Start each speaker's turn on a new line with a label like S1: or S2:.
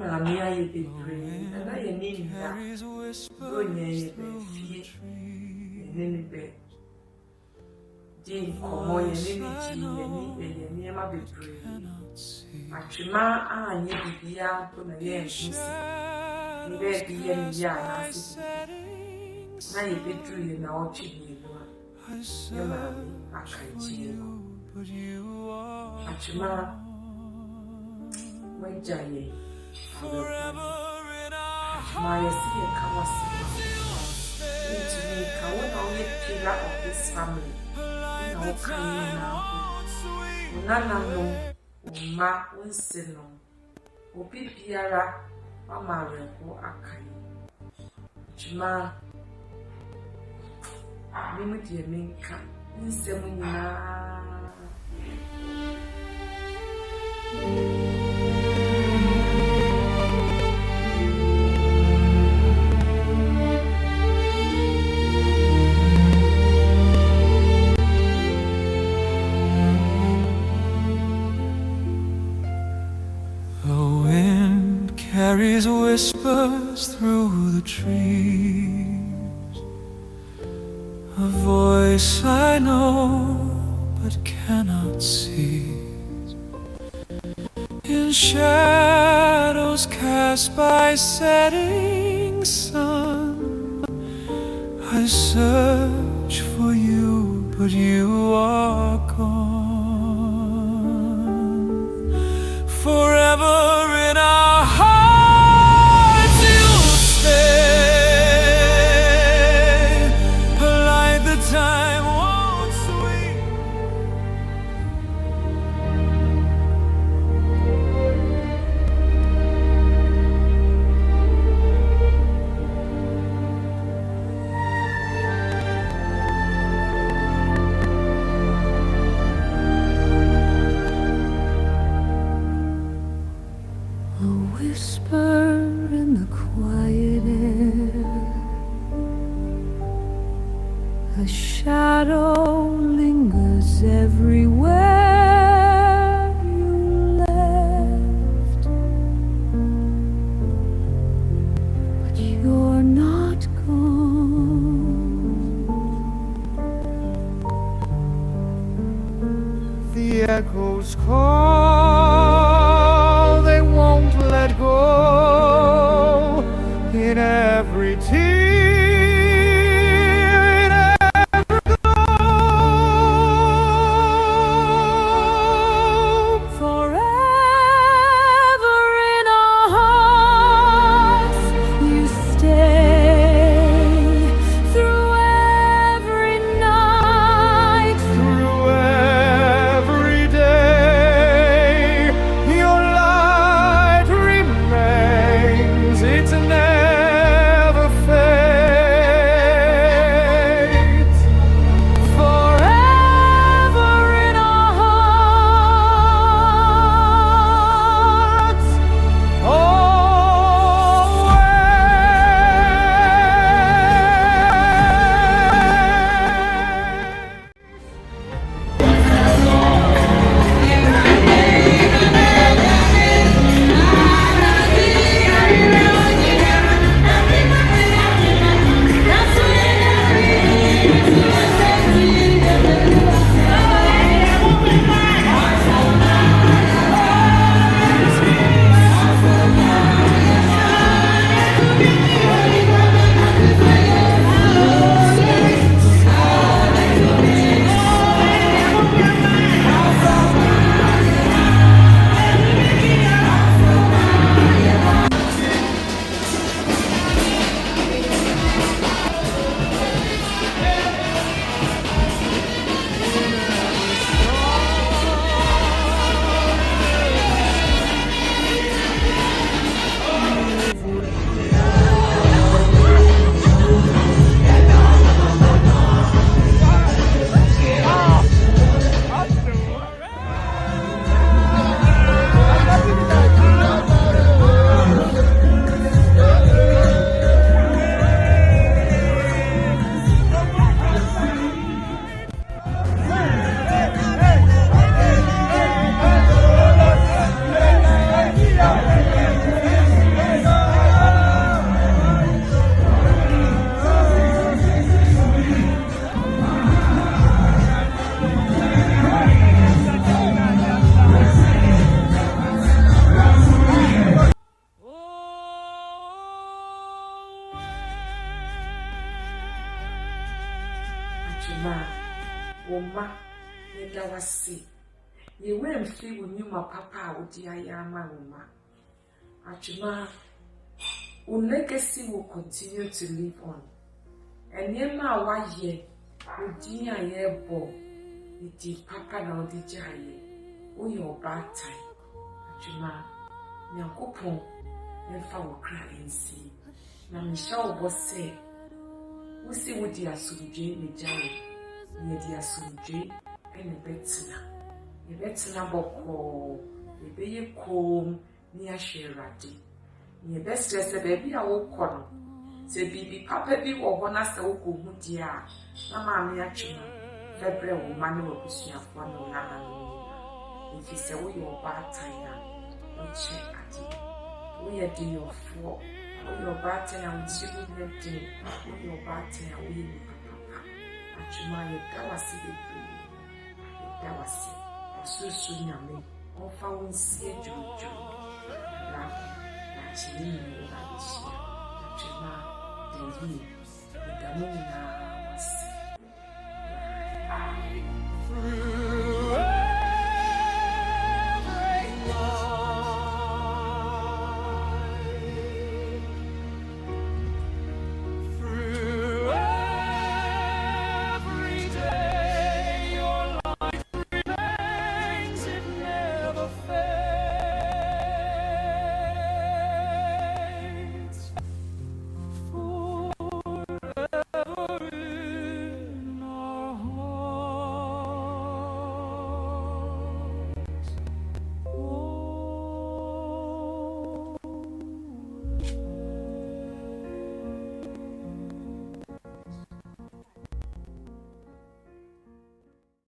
S1: Mamma, you be brave, and I need that. Go near your bed, and then bed. Jane, come on, and then near my be brave. Atwomaa a nye bibia to na ye nsi ni be bi ye ni ya na asi na ye bedru ye na ochi bi no ye ma akanchi no Atwomaa wanja ye Atwomaa ye si ye kawasi into me ka wona o ye pillar of this family na o kan na na no Ma unsino obi biara amare ko akai Atwomaa bimu die menka nsem nyina
S2: Carries whispers through the trees, a voice I know but cannot see. In shadows cast by setting sun, I search for you, but you are gone. Forever in our hearts time won't sweep.
S3: A whisper in the quiet air, a shadow lingers everywhere you left, but you're not gone.
S2: The echoes call, they won't let go. In every tear, it's never
S1: wasi. You won't feel when you my papa would dear yama woman. Atwomaa, your legacy will continue to live on. And yema wa ye, udia ye bo, iti papa na odi jaye, uye bad time. Atwomaa, Nyankopɔn nefa wo kra ensi. Na misha obo se, usi wodi asumdwe ne jaye, ne di asumdwe ene betina. Ye betina boko, ye beye kom, ni ahwe rade. Ye best se baby a wo kono. Se bibi papa bi wo ho na se wo ko hu dia. Na ma me Atwomaa, febre wo ma ne wo busuafo no na na no. If you say wo your bad time, we check at it. We are doing your fault. Your bad time, we see nothing. Your bad time, we need papa. Atwomaa, you dawa si be free. You dawa si. So soon, I mean, all found see Jojo. That's me, Atwomaa, the you, the moon,